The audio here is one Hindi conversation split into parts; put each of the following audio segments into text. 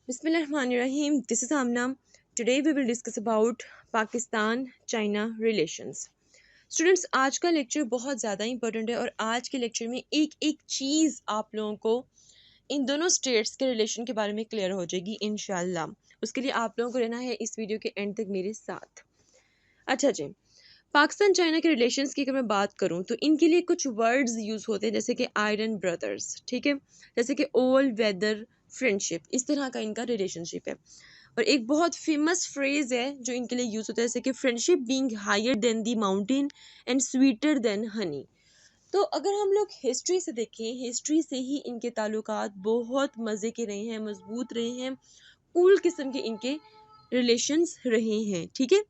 Bismillahirrahmanirrahim. This is Amna. Today we will discuss about Pakistan-China relations. Students, आज का लेक्चर बहुत ज़्यादा इंपॉर्टेंट है और आज के लेक्चर में एक एक चीज़ आप लोगों को इन दोनों स्टेट्स के रिलेशन के बारे में क्लियर हो जाएगी इंशाल्लाह। उसके लिए आप लोगों को रहना है इस वीडियो के एंड तक मेरे साथ। अच्छा जी, पाकिस्तान चाइना के रिलेशंस की अगर मैं बात करूं तो इनके लिए कुछ वर्ड्स यूज़ होते हैं जैसे कि आयरन ब्रदर्स, ठीक है, जैसे कि ओल वेदर फ्रेंडशिप, इस तरह का इनका रिलेशनशिप है। और एक बहुत फेमस फ्रेज है जो इनके लिए यूज़ होता है जैसे कि friendship being higher than the mountain and sweeter than honey. तो अगर हम लोग हिस्ट्री से देखें, हिस्ट्री से ही इनके ताल्लुकात बहुत मज़े के रहे हैं, मजबूत रहे हैं, कूल किस्म के इनके रिलेशंस रहे हैं, ठीक है।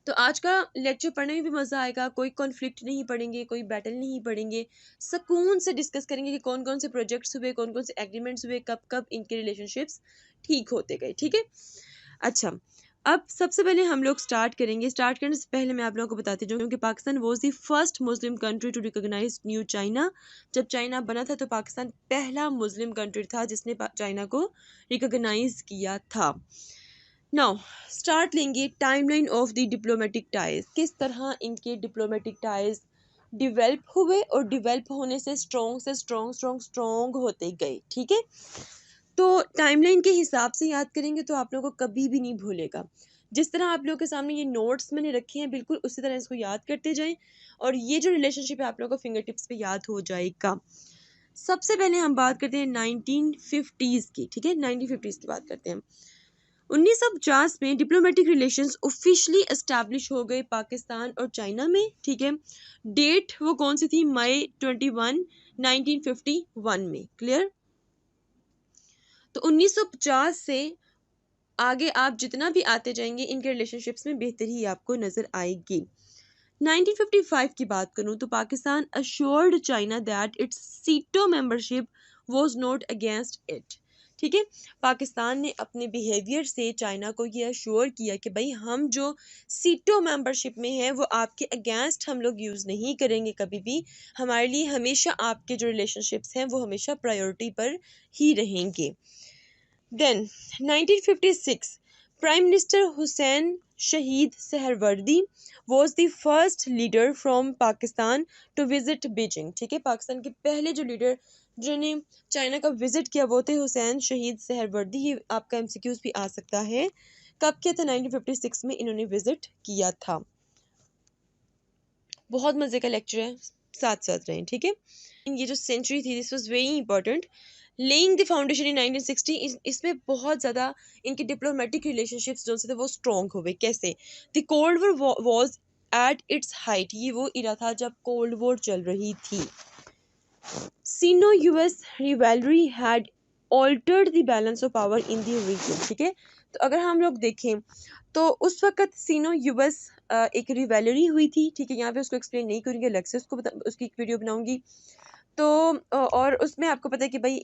तो आज का लेक्चर पढ़ने में भी मज़ा आएगा, कोई कॉन्फ्लिक्ट नहीं पढ़ेंगे, कोई बैटल नहीं पढ़ेंगे, सुकून से डिस्कस करेंगे कि कौन कौन से प्रोजेक्ट्स हुए, कौन कौन से एग्रीमेंट्स हुए, कब कब इनके रिलेशनशिप्स ठीक होते गए, ठीक है। अच्छा, अब सबसे पहले हम लोग स्टार्ट करेंगे। स्टार्ट करने से पहले मैं आप लोगों को बताती हूँ कि Pakistan was the first Muslim country to recognise new China. जब चाइना बना था तो पाकिस्तान पहला मुस्लिम कंट्री था जिसने चाइना को रिकोगनाइज किया था। नाउ स्टार्ट लेंगे timeline of the diplomatic ties, किस तरह इनके डिप्लोमेटिक टाइज डिवेल्प हुए और डिवेल्प होने से स्ट्रॉन्ग होते गए, ठीक है। तो टाइमलाइन के हिसाब से याद करेंगे तो आप लोगों को कभी भी नहीं भूलेगा। जिस तरह आप लोगों के सामने ये नोट्स मैंने रखे हैं बिल्कुल उसी तरह इसको याद करते जाएं और ये जो रिलेशनशिप है आप लोगों को फिंगर टिप्स पे याद हो जाएगा। सबसे पहले हम बात करते हैं 1950s की, ठीक है, 1950s की बात करते हैं। 1950 में डिप्लोमेटिक रिलेशंस ऑफिशियली एस्टैब्लिश हो गए पाकिस्तान और चाइना में, ठीक है। डेट वो कौन सी थी? मई 21 1951 में, क्लियर। तो 1950 से आगे आप जितना भी आते जाएंगे इनके रिलेशनशिप्स में बेहतरी आपको नजर आएगी। 1955 की बात करूं तो Pakistan assured China that it's SEATO membership was not against it, ठीक है। पाकिस्तान ने अपने बिहेवियर से चाइना को ये अश्योर किया कि भाई हम जो सीटो मेंबरशिप में है वो आपके अगेंस्ट हम लोग यूज़ नहीं करेंगे कभी भी, हमारे लिए हमेशा आपके जो रिलेशनशिप्स हैं वो हमेशा प्रायोरिटी पर ही रहेंगे। Then 1956 prime minister Hussain Shaheed Suhrawardy was the first leader from Pakistan to visit Beijing, ठीक है। पाकिस्तान के पहले जो लीडर जिन्होंने चाइना का विजिट किया वो थे हुसैन शहीद सहरवर्दी। ये आपका एमसीक्यूज भी आ सकता है। कब किया था? 1956 में इन्होंने विजिट किया था। बहुत मजे का लेक्चर है, साथ साथ रहें, ठीक है। ये जो सेंचुरी थी this was very important. Laying the foundation इन 1960, इसमें बहुत ज़्यादा इनके डिप्लोमेटिक रिलेशनशिप्स जो थे वो स्ट्रॉन्ग हुए। कैसे? The cold war was at its height, ये वो इरा था जब कोल्ड वॉर चल रही थी। Sino US rivalry had altered the balance of power in the region, ठीक है। तो अगर हम लोग देखें तो उस वक्त सीनो यूएस एक रिवैलरी हुई थी, ठीक है। यहाँ पे उसको एक्सप्लेन नहीं करूँगी, अलग से उसकी एक वीडियो बनाऊंगी। तो और उसमें आपको पता है कि भाई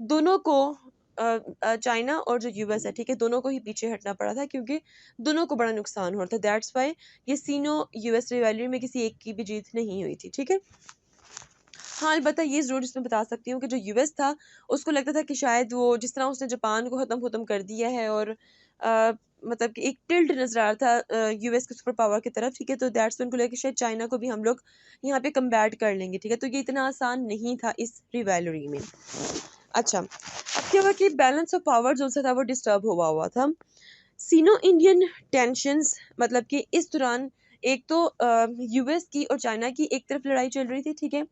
दोनों को चाइना और जो यूएस है, ठीक है, दोनों को ही पीछे हटना पड़ा था क्योंकि दोनों को बड़ा नुकसान हो रहा था। दैट्स वाई ये सीनो यूएस रिवैलरी में किसी एक की भी जीत नहीं हुई थी, ठीक है। हाँ, अलबत्ता ये ज़रूर इसमें बता सकती हूँ कि जो यूएस था उसको लगता था कि शायद वो जिस तरह उसने जापान को ख़त्म कर दिया है और मतलब कि एक टिल्ट नजर आ रहा था यूएस के सुपर पावर की तरफ, ठीक है। तो दैट्स उनको लगा कि शायद चाइना को भी हम लोग यहाँ पे कम्बैट कर लेंगे, ठीक है। तो ये इतना आसान नहीं था इस रिवैलरी में। अच्छा, अब क्या हुआ कि बैलेंस ऑफ पावर जो सा था वो डिस्टर्ब हुआ था। सीनो इंडियन टेंशंस, मतलब कि इस दौरान एक तो यूएस की और चाइना की एक तरफ लड़ाई चल रही थी, ठीक है।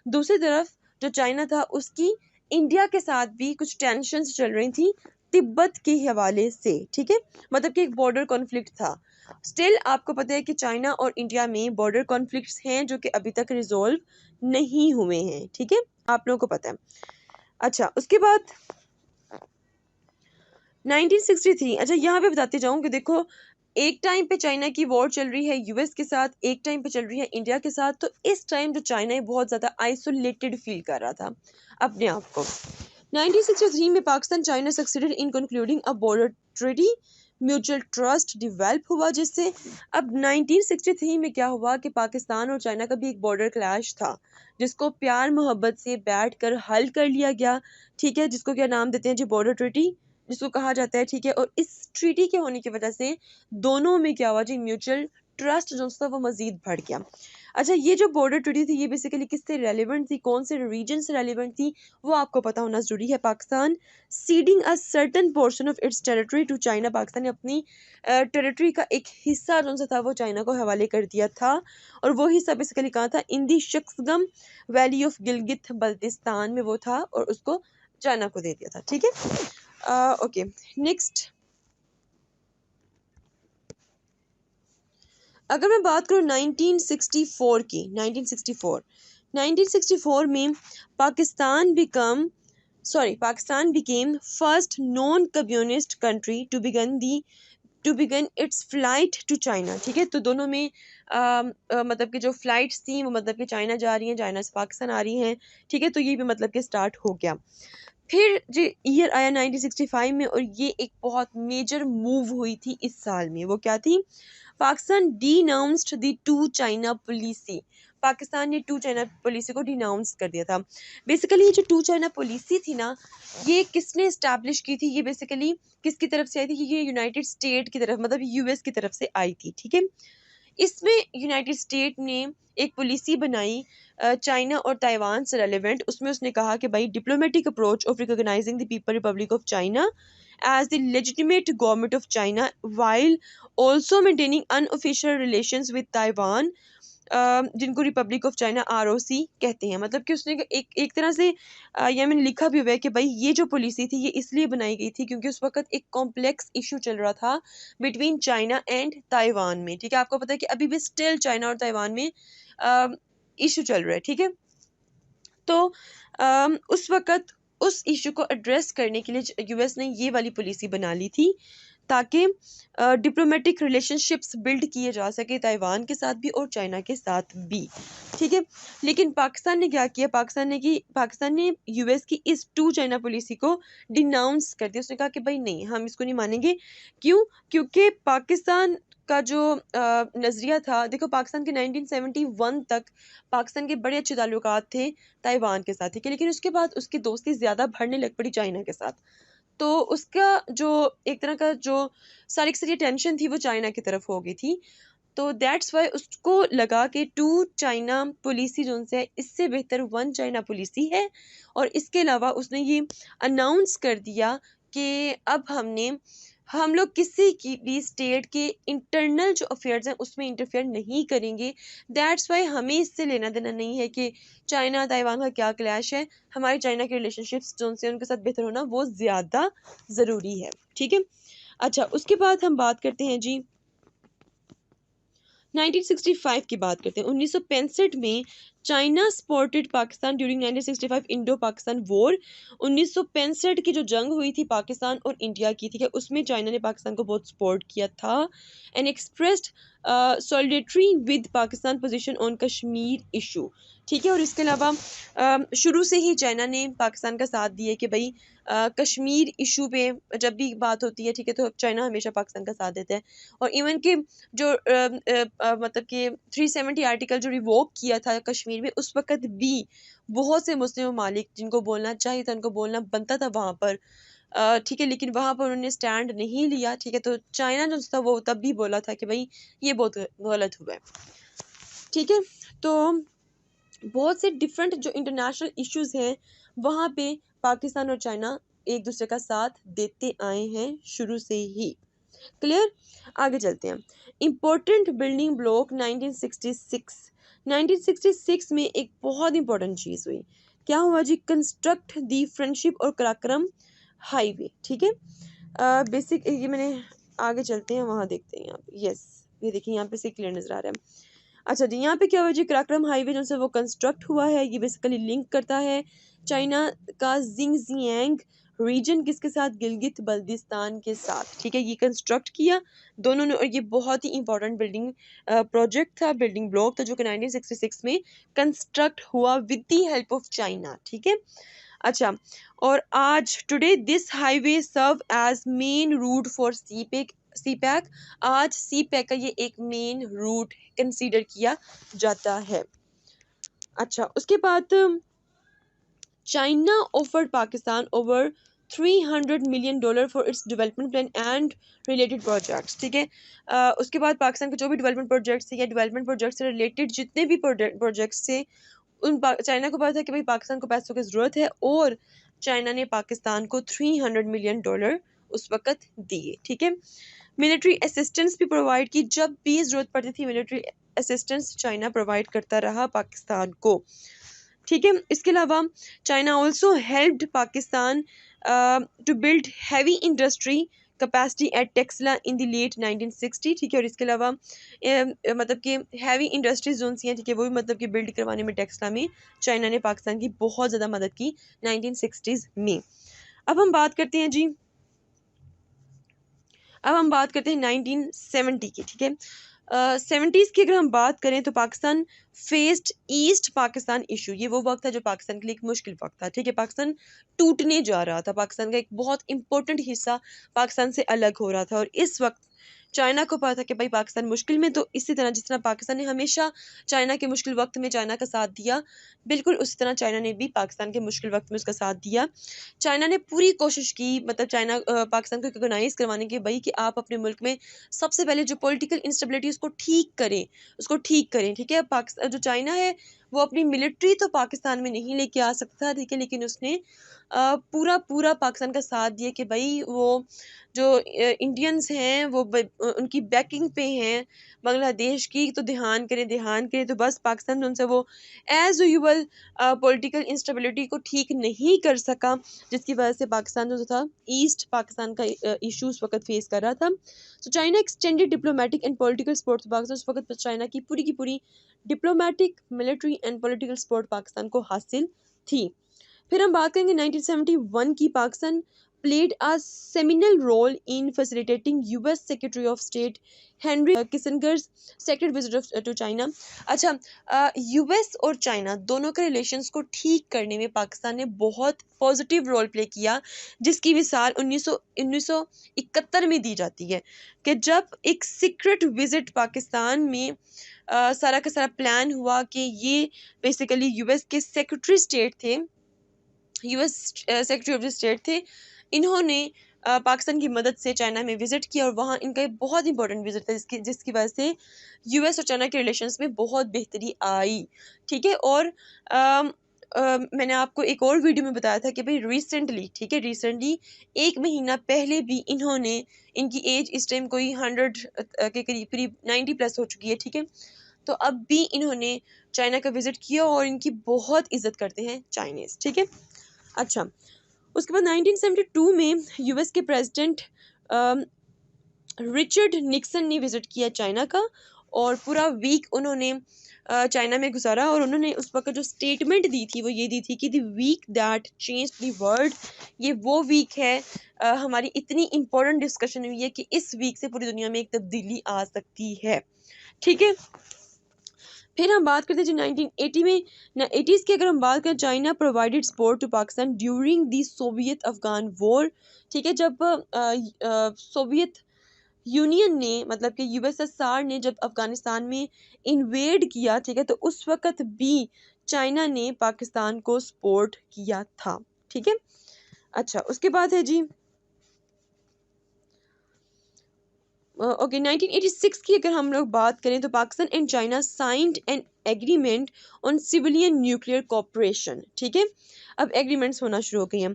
दूसरी तरफ जो चाइना था उसकी इंडिया के साथ भी कुछ टेंशंस चल रही थी तिब्बत के हवाले से, ठीक है। मतलब कि एक बॉर्डर कॉन्फ्लिक्ट था। स्टिल आपको पता है कि चाइना और इंडिया में बॉर्डर कॉन्फ्लिक्ट्स हैं जो कि अभी तक रिजॉल्व नहीं हुए हैं, ठीक है, आप लोगों को पता है। अच्छा, उसके बाद 1963, अच्छा यहाँ पे बताते जाऊँ कि देखो एक टाइम पे चाइना की वॉर चल रही है यूएस के साथ, एक टाइम पे चल रही है इंडिया के साथ। तो इस टाइम जो चाइना है बहुत ज़्यादा आइसोलेटेड फील कर रहा था अपने आप को। 1963 में Pakistan China succeeded in concluding a border treaty mutual trust develop हुआ जिससे। अब 1963 में क्या हुआ कि पाकिस्तान और चाइना का भी एक बॉर्डर क्लैश था, जिसको प्यार मोहब्बत से बैठ कर हल कर लिया गया, ठीक है, जिसको क्या नाम देते हैं जी, बॉर्डर ट्रीटी जिसको कहा जाता है, ठीक है। और इस ट्रीटी के होने की वजह से दोनों में क्या हुआ जी, म्यूचुअल ट्रस्ट जो था वो मजीद बढ़ गया। अच्छा, ये जो बॉर्डर ट्रीटी थी ये बेसिकली किससे रेलिवेंट थी, कौन से रीजन से रेलिवेंट थी, वो आपको पता होना जरूरी है। Pakistan ceding a certain portion of its territory to China, Pakistan ने अपनी टेरिटरी का एक हिस्सा जो सा था वो चाइना को हवाले कर दिया था, और वो हिस्सा बेसिकली कहाँ था, इन दी शक्सगम वैली ऑफ गिलगित बल्तिस्तान में वो था, और उसको चाइना को दे दिया था, ठीक है। ओके, नेक्स्ट अगर मैं बात करूँ 1964 की, 1964 में Pakistan became first non-communist country to begin its flight to China, ठीक है। तो दोनों में मतलब कि जो फ्लाइट्स थी वो मतलब कि चाइना जा रही हैं, चाइना से पाकिस्तान आ रही हैं, ठीक है। तो ये भी मतलब कि स्टार्ट हो गया। फिर जो ईयर आया 1965 में, और ये एक बहुत मेजर मूव हुई थी इस साल में, वो क्या थी, Pakistan denounced the two China policy, Pakistan ने टू चाइना पॉलिसी को डिनाउंस कर दिया था। बेसिकली ये जो टू चाइना पॉलिसी थी ना, ये किसने इस्टेब्लिश की थी, ये बेसिकली किसकी तरफ से आई थी, ये यूनाइटेड स्टेट की तरफ, मतलब यूएस की तरफ से आई थी, ठीक है। इसमें यूनाइटेड स्टेट ने एक पॉलिसी बनाई चाइना और ताइवान से रेलिवेंट, उसमें उसने कहा कि भाई diplomatic approach of recognising the people Republic of China as the legitimate government of China while also maintaining unofficial relations with Taiwan, जिनको रिपब्लिक ऑफ चाइना ROC कहते हैं। मतलब कि उसने एक तरह से ये मैंने लिखा भी हुआ है कि भाई ये जो पॉलिसी थी ये इसलिए बनाई गई थी क्योंकि उस वक्त एक कॉम्प्लेक्स इशू चल रहा था बिटवीन चाइना एंड ताइवान में, ठीक है। आपको पता है कि अभी भी स्टिल चाइना और ताइवान में इशू चल रहा है, ठीक है। तो उस वक्त उस इशू को एड्रेस करने के लिए यूएस ने ये वाली पॉलिसी बना ली थी ताकि डिप्लोमेटिक रिलेशनशिप्स बिल्ड किए जा सके ताइवान के साथ भी और चाइना के साथ भी, ठीक है। लेकिन पाकिस्तान ने क्या किया, पाकिस्तान ने यूएस की इस टू चाइना पॉलिसी को डिनाउंस कर दिया। उसने कहा कि भाई नहीं, हम इसको नहीं मानेंगे। क्यों? क्योंकि पाकिस्तान का जो नज़रिया था, देखो पाकिस्तान के 1971 तक पाकिस्तान के बड़े अच्छे ताल्लुकात थे ताइवान के साथ, ठीक है। लेकिन उसके बाद उसकी दोस्ती ज़्यादा बढ़ने लग पड़ी चाइना के साथ, तो उसका जो एक तरह का जो सारी की सारी टेंशन थी वो चाइना की तरफ हो गई थी। तो दैट्स वाई उसको लगा कि टू चाइना पॉलिसी जो है इससे बेहतर वन चाइना पॉलिसी है। और इसके अलावा उसने ये अनाउंस कर दिया कि अब हम लोग किसी की भी स्टेट के इंटरनल जो अफेयर्स हैं उसमें इंटरफेयर नहीं करेंगे। दैट्स वाई हमें इससे लेना देना नहीं है कि चाइना ताइवान का क्या क्लैश है, हमारे चाइना के रिलेशनशिप्स जो उनसे उनके साथ बेहतर होना वो ज़्यादा ज़रूरी है, ठीक है। अच्छा, उसके बाद हम बात करते हैं जी 1965 की बात करते हैं। 1965 में China supported Pakistan during 1965 Indo Pakistan war. 1965 की जो जंग हुई थी पाकिस्तान और इंडिया की, ठीक है, उसमें चाइना ने पाकिस्तान को बहुत सपोर्ट किया था and expressed सॉलिडेटरी with Pakistan position on Kashmir issue, ठीक है। और इसके अलावा शुरू से ही चाइना ने पाकिस्तान का साथ दिया कि भाई कश्मीर इशू पे जब भी बात होती है, ठीक है, तो चाइना हमेशा पाकिस्तान का साथ देता है। और इवन के जो मतलब कि 370 आर्टिकल जो रिवोक किया था कश्मीर में, उस वक्त भी बहुत से मुस्लिम ममालिक जिनको बोलना चाहिए था, उनको बोलना बनता था वहाँ पर, ठीक है, लेकिन वहाँ पर उन्होंने स्टैंड नहीं लिया, ठीक है। तो चाइना जो था वो तब भी बोला था कि भाई ये बहुत गलत हुआ है, ठीक है। तो बहुत से डिफरेंट जो इंटरनेशनल इश्यूज हैं वहाँ पे पाकिस्तान और चाइना एक दूसरे का साथ देते आए हैं शुरू से ही। क्लियर? आगे चलते हैं। इम्पोर्टेंट बिल्डिंग ब्लॉक 1966 में एक बहुत इंपॉर्टेंट चीज़ हुई। क्या हुआ जी? कंस्ट्रक्ट दी फ्रेंडशिप और कराक्रम हाईवे, ठीक है। बेसिक ये मैंने आगे चलते हैं वहाँ देखते हैं यहाँ पे। यस, ये देखिए यहाँ पे से क्लियर नजर आ रहा है। अच्छा जी, यहाँ पे क्या हुआ जी? कराक्रम हाईवे जो है वो कंस्ट्रक्ट हुआ है। ये बेसिकली लिंक करता है चाइना का जिंगजियांग रीजन किसके साथ? गिलगित बल्तिस्तान के साथ, ठीक है। ये कंस्ट्रक्ट किया दोनों ने, और ये बहुत ही इंपॉर्टेंट बिल्डिंग प्रोजेक्ट था, बिल्डिंग ब्लॉक था, जो कि 1966 में कंस्ट्रक्ट हुआ with the help of China, ठीक है। अच्छा, और आज today this highway serve as main route for CPEC CPEC, आज सी पैक का ये एक मेन रूट कंसीडर किया जाता है। अच्छा, उसके बाद China offered Pakistan over $300 million for its development plan and related projects. ठीक है, उसके बाद पाकिस्तान के जो भी डेवलपमेंट प्रोजेक्ट्स थे या डेवलपमेंट प्रोजेक्ट से रिलेटेड जितने भी प्रोजेक्ट्स थे, चाइना को पता था कि भाई पाकिस्तान को पैसों की ज़रूरत है, और चाइना ने पाकिस्तान को $300 million उस वक़्त दिए। ठीक है, मिलिट्री असिस्टेंस भी प्रोवाइड की, जब भी ज़रूरत पड़ती थी मिलिट्री असिस्टेंस चाइना प्रोवाइड करता रहा पाकिस्तान को। ठीक है, इसके अलावा China also helped Pakistan to build heavy industry capacity at Taxila in the late 1960। ठीक है, और इसके अलावा मतलब कि हैवी इंडस्ट्रीज जो सी हैं, ठीक है, वो भी मतलब कि बिल्ड करवाने में टेक्सला में चाइना ने पाकिस्तान की बहुत ज़्यादा मदद की 1960s में। अब हम बात करते हैं जी, अब हम बात करते हैं 1970 की। ठीक है, 70s की अगर हम बात करें तो Pakistan faced east Pakistan issue. ये वो वक्त था जो पाकिस्तान के लिए एक मुश्किल वक्त था। ठीक है, पाकिस्तान टूटने जा रहा था, पाकिस्तान का एक बहुत इंपॉर्टेंट हिस्सा पाकिस्तान से अलग हो रहा था, और इस वक्त चाइना को पता था कि भाई पाकिस्तान मुश्किल में, तो इसी तरह जिस तरह पाकिस्तान ने हमेशा चाइना के मुश्किल वक्त में चाइना का साथ दिया, बिल्कुल उसी तरह चाइना ने भी पाकिस्तान के मुश्किल वक्त में उसका साथ दिया। चाइना ने पूरी कोशिश की, मतलब चाइना पाकिस्तान को रिकॉग्नाइज करवाने की, भाई कि आप अपने मुल्क में सबसे पहले जो पॉलिटिकल इंस्टेबिलिटी उसको ठीक करें, उसको ठीक करें। ठीक है, पाकिस्तान जो चाइना है वो अपनी मिलिट्री तो पाकिस्तान में नहीं लेके आ सकता, ठीक है, लेकिन उसने पूरा पूरा पाकिस्तान का साथ दिया कि भाई वो जो इंडियंस हैं वो उनकी बैकिंग पे हैं बांग्लादेश की, तो ध्यान करें। तो बस पाकिस्तान उनसे वो एज यूजुअल पॉलिटिकल इंस्टेबिलिटी को ठीक नहीं कर सका, जिसकी वजह से पाकिस्तान जो था ईस्ट पाकिस्तान का इशू उस वक्त फेस कर रहा था। तो China extended diplomatic and political support तो पाकिस्तान उस वक्त चाइना की पूरी diplomatic, military and political support Pakistan को हासिल थी। फिर हम बात करेंगे 1971 की। Pakistan played a seminal role in facilitating US Secretary of State Henry Kissinger's secret visit to China। अच्छा, यूएस और चाइना दोनों के रिलेशंस को ठीक करने में पाकिस्तान ने बहुत पॉजिटिव रोल प्ले किया, जिसकी मिसाल 1971 में दी जाती है कि जब एक सीक्रेट विजिट पाकिस्तान में सारा का सारा प्लान हुआ कि ये बेसिकली यूएस के सेक्रेटरी स्टेट थे, यूएस सेक्रेटरी ऑफ स्टेट थे, इन्होंने पाकिस्तान की मदद से चाइना में विजिट किया, और वहाँ इनका एक बहुत इंपॉर्टेंट विजिट था जिसकी वजह से यूएस और चाइना के रिलेशंस में बहुत बेहतरी आई। ठीक है, और मैंने आपको एक और वीडियो में बताया था कि भाई रिसेंटली, ठीक है, रिसेंटली 1 महीना पहले भी इन्होंने, इनकी एज इस टाइम कोई 100 के करीब 90+ हो चुकी है। ठीक है, तो अब भी इन्होंने चाइना का विजिट किया और इनकी बहुत इज्जत करते हैं चाइनीज। ठीक है, अच्छा, उसके बाद 1972 में यूएस के प्रेसिडेंट रिचर्ड निक्सन ने विजिट किया चाइना का, और पूरा वीक उन्होंने चाइना में गुजारा, और उन्होंने उस वक्त जो स्टेटमेंट दी थी वो ये दी थी कि the week that changed the world. ये वो वीक है, हमारी इतनी इंपॉर्टेंट डिस्कशन हुई है कि इस वीक से पूरी दुनिया में एक तब्दीली आ सकती है। ठीक है, फिर हम बात करते हैं जी 1980 में, 80s की अगर हम बात करें, China provided support to Pakistan during the Soviet Afghan war. ठीक है, जब सोवियत यूनियन ने, मतलब कि यूएसएसआर ने जब अफगानिस्तान में इन्वेड किया, ठीक है, तो उस वक्त भी चाइना ने पाकिस्तान को सपोर्ट किया था। ठीक है, अच्छा, उसके बाद है जी ओके 1986 की अगर हम लोग बात करें तो Pakistan and China signed an agreement on civilian nuclear cooperation. ठीक है, अब एग्रीमेंट्स होना शुरू हो गए हैं।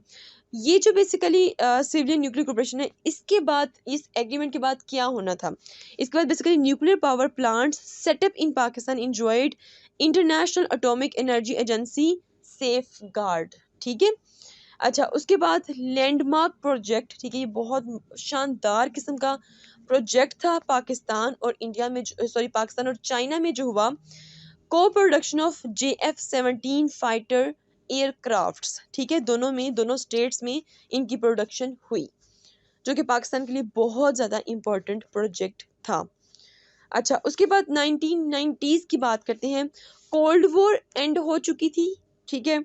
ये जो बेसिकली सिविलियन न्यूक्लियर कॉपरेशन है, इसके बाद, इस एग्रीमेंट के बाद क्या होना था, इसके बाद basically nuclear power plants setup in Pakistan enjoyed International Atomic Energy Agency safeguard. ठीक है, अच्छा, उसके बाद लैंडमार्क प्रोजेक्ट। ठीक है, ये बहुत शानदार किस्म का प्रोजेक्ट था पाकिस्तान और इंडिया में, सॉरी पाकिस्तान और चाइना में जो हुआ, को production of JF-17 fighter aircrafts. ठीक है, दोनों स्टेट्स में इनकी प्रोडक्शन हुई, जो कि पाकिस्तान के लिए बहुत ज़्यादा इम्पोर्टेंट प्रोजेक्ट था। अच्छा, उसके बाद 1990s की बात करते हैं। कोल्ड वॉर एंड हो चुकी थी, ठीक है,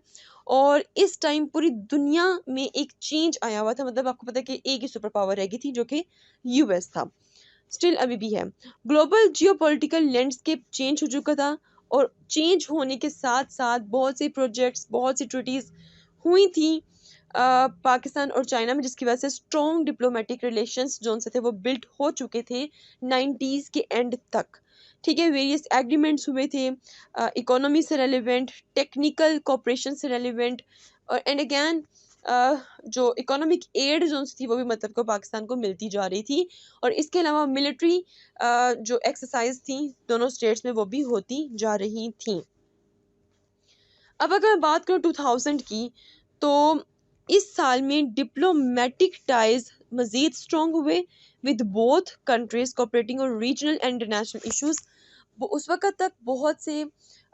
और इस टाइम पूरी दुनिया में एक चेंज आया हुआ था, मतलब आपको पता है कि एक ही सुपर पावर रह गई थी जो कि यूएस था, स्टिल अभी भी है। ग्लोबल जियोपॉलिटिकल लैंडस्केप चेंज हो चुका था और चेंज होने के साथ साथ बहुत से प्रोजेक्ट्स, बहुत सी ट्रीटीज हुई थी पाकिस्तान और चाइना में, जिसकी वजह से स्ट्रॉन्ग डिप्लोमेटिक रिलेशंस जो उनसे थे वो बिल्ड हो चुके थे 90s के एंड तक। ठीक है, वेरियस एग्रीमेंट्स हुए थे, इकोनॉमी से रेलिवेंट, टेक्निकल कोऑपरेशन से रेलिवेंट, और एंड अगेन जो इकोनॉमिक एड जो थी वो भी मतलब को पाकिस्तान को मिलती जा रही थी, और इसके अलावा मिलिट्री जो एक्सरसाइज थी दोनों स्टेट्स में वो भी होती जा रही थी। अब अगर मैं बात करूँ 2000 की, तो इस साल में डिप्लोमेटिक टाइज मजीद स्ट्रॉन्ग हुए विद बोथ कंट्रीज कोऑपरेटिंग और रीजनल एंड इंटरनेशनल इश्यूज। उस वक्त तक बहुत से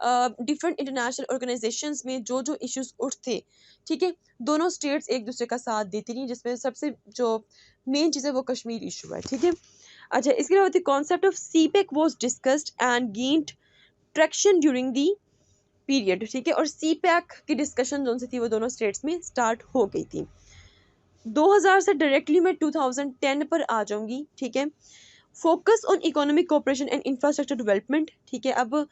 डिफरेंट इंटरनेशनल ऑर्गेनाइजेशंस में जो जो इश्यूज उठते, ठीक है, दोनों स्टेट्स एक दूसरे का साथ देती रही, जिसमें सबसे जो मेन चीज़ है वो कश्मीर इशू है। ठीक है, अच्छा, इसके अलावा the concept of CPEC was discussed and gained traction during the period. ठीक है, और सीपैक की डिस्कशन जो सी थी वो दोनों स्टेट्स में स्टार्ट हो गई थी। 2000 से डायरेक्टली मैं 2010 पर आ जाऊंगी। ठीक है, focus on economic cooperation and infrastructure development. ठीक है, अब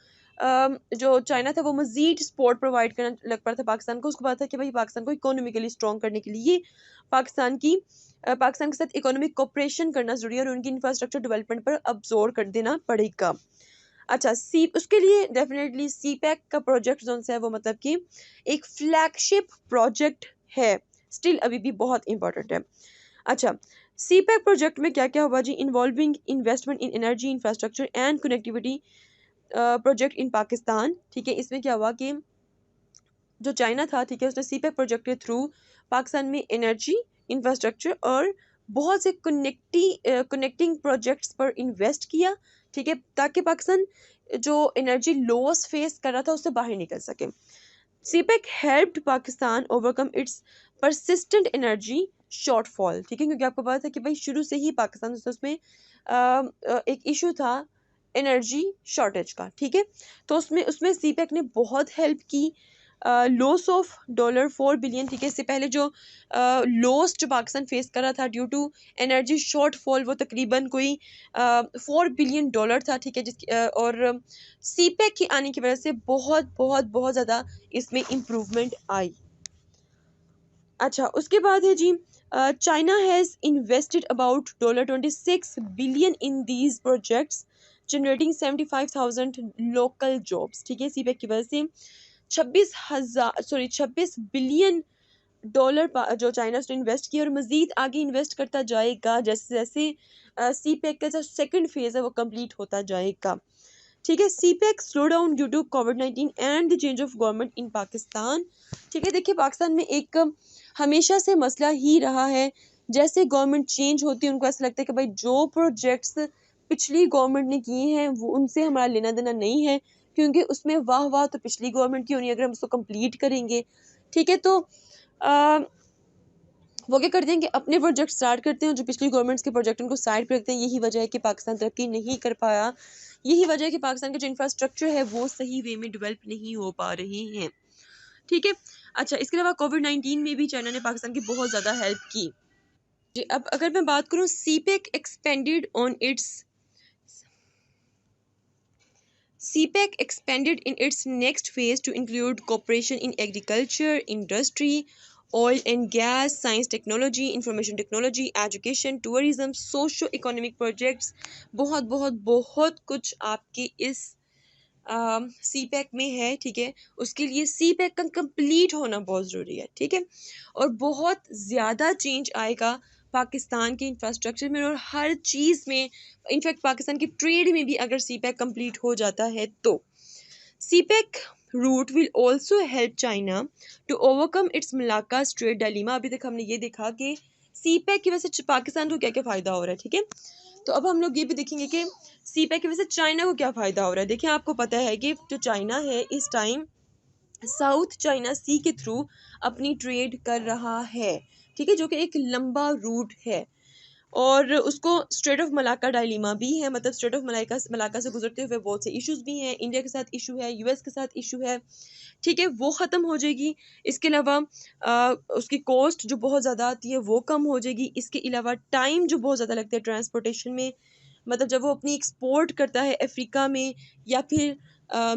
जो चाइना था वो मजीद सपोर्ट प्रोवाइड करना लग पड़ा था पाकिस्तान को। उसको पता था कि भाई पाकिस्तान को इकोनॉमिकली स्ट्रॉन्ग करने के लिए पाकिस्तान के साथ इकोनॉमिक कोऑपरेशन करना जरूरी है और उनकी इंफ्रास्ट्रक्चर डेवलपमेंट पर अब्जोर कर देना पड़ेगा। अच्छा, उसके लिए डेफिनेटली सीपैक का प्रोजेक्ट जो है वो मतलब कि एक फ्लैगशिप प्रोजेक्ट है, स्टिल अभी भी बहुत इंपॉर्टेंट है। अच्छा, सीपैक प्रोजेक्ट में क्या क्या हुआ जी? Involving investment in energy infrastructure and connectivity project in Pakistan. ठीक है, इसमें क्या हुआ कि जो चाइना था, ठीक है, उसने सीपैक प्रोजेक्ट के थ्रू पाकिस्तान में एनर्जी इंफ्रास्ट्रक्चर और बहुत से कनेक्टिंग प्रोजेक्ट्स पर इन्वेस्ट किया। ठीक है, ताकि पाकिस्तान जो एनर्जी लॉस फेस कर रहा था उससे बाहर निकल सके। CPEC helped Pakistan overcome it's persistent energy shortfall. ठीक है, क्योंकि आपको पता था कि भाई शुरू से ही पाकिस्तान उसमें एक इशू था एनर्जी शॉर्टेज का। ठीक है, तो उसमें उसमें सीपैक ने बहुत हेल्प की। लॉस ऑफ $4 बिलियन, ठीक है, इससे पहले जो लॉस जो पाकिस्तान फेस कर रहा था ड्यू टू एनर्जी शॉर्टफॉल वो तकरीबन कोई $4 बिलियन था। ठीक है, और सीपैक के आने की वजह से बहुत बहुत बहुत ज़्यादा इसमें इम्प्रूवमेंट आई। अच्छा, उसके बाद है जी, China has invested about $26 billion in these projects generating 75,000 local jobs. ठीक है, सीपैक की वजह से 26 बिलियन डॉलर जो चाइना ने इन्वेस्ट किया और मजीद आगे इन्वेस्ट करता जाएगा जैसे जैसे सीपैक का जो सेकंड फेज है वो कंप्लीट होता जाएगा। ठीक है, CPEC slow down due to कोविड-19 and the change of government in Pakistan. ठीक है, देखिए पाकिस्तान में एक हमेशा से मसला ही रहा है, जैसे गवर्नमेंट चेंज होती है उनको ऐसा लगता है कि भाई जो प्रोजेक्ट्स पिछली गवर्नमेंट ने किए हैं वो उनसे हमारा लेना देना नहीं है, क्योंकि उसमें वाह वाह तो पिछली गवर्नमेंट की होनी है, अगर हम उसको कंप्लीट करेंगे। ठीक है, तो आ, वो क्या करते हैं कि अपने प्रोजेक्ट स्टार्ट करते हैं, जो पिछली गवर्नमेंट्स के प्रोजेक्ट उनको साइड पर रखते हैं। यही वजह है कि पाकिस्तान तरक्की नहीं कर पाया, यही वजह है कि पाकिस्तान का जो इंफ्रास्ट्रक्चर है वो सही वे में डेवलप नहीं हो पा रहे हैं। ठीक है, अच्छा, इसके अलावा कोविड-19 में भी चाइना ने पाकिस्तान की बहुत ज़्यादा हेल्प की जी। अब अगर मैं बात करूँ, CPEC expanded on it's CPEC expanded in its next phase to include cooperation in agriculture, industry, oil and gas, science technology, information technology, education, tourism, socio-economic projects। बहुत बहुत बहुत कुछ आपके इस सीपैक में है। ठीक है, उसके लिए सीपैक का कंप्लीट होना बहुत ज़रूरी है। ठीक है, और बहुत ज़्यादा चेंज आएगा पाकिस्तान के इंफ्रास्ट्रक्चर में और हर चीज़ में, इनफैक्ट पाकिस्तान की ट्रेड में भी अगर सीपैक कंप्लीट हो जाता है तो। CPEC route will also help China to overcome its Malacca strait dilemma. अभी तक हमने ये देखा कि सीपैक की वजह से पाकिस्तान को क्या क्या फ़ायदा हो रहा है। ठीक है, तो अब हम लोग ये भी देखेंगे कि सीपैक की वजह से चाइना को क्या फ़ायदा हो रहा है। देखिए, आपको पता है कि जो चाइना है इस टाइम साउथ चाइना सी के थ्रू अपनी ट्रेड कर रहा है। ठीक है, जो कि एक लंबा रूट है और उसको स्ट्रेट ऑफ मलाक्का डायलीमा भी है, मतलब स्ट्रेट ऑफ मलाक्का से गुजरते हुए बहुत से इश्यूज भी हैं। इंडिया के साथ इशू है, यूएस के साथ इशू है, ठीक है, वो ख़त्म हो जाएगी। इसके अलावा उसकी कॉस्ट जो बहुत ज़्यादा आती है वो कम हो जाएगी। इसके अलावा टाइम जो बहुत ज़्यादा लगता है ट्रांसपोर्टेशन में, मतलब जब वो अपनी एक्सपोर्ट करता है अफ्रीका में या फिर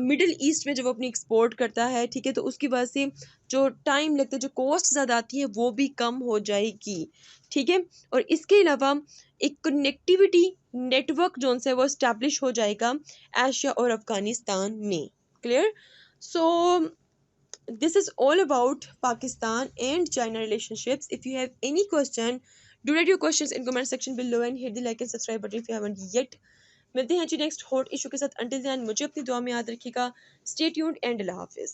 मिडिल ईस्ट में जब वो अपनी एक्सपोर्ट करता है, ठीक है, तो उसकी वजह से जो टाइम लगता है, जो कॉस्ट ज़्यादा आती है वो भी कम हो जाएगी, ठीक है। और इसके अलावा एक कनेक्टिविटी नेटवर्क जो है वो इस्टेब्लिश हो जाएगा एशिया और अफगानिस्तान में। Clear? So this is all about Pakistan and China relationships. If you have any question, do write your questions in comment section below and hit the like and subscribe button if you haven't yet. मिलते हैं जी नेक्स्ट हॉट इशू के साथ। अंटिल देन मुझे अपनी दुआ में याद रखिएगा। स्टे ट्यून्ड एंड अल्लाह हाफिज़।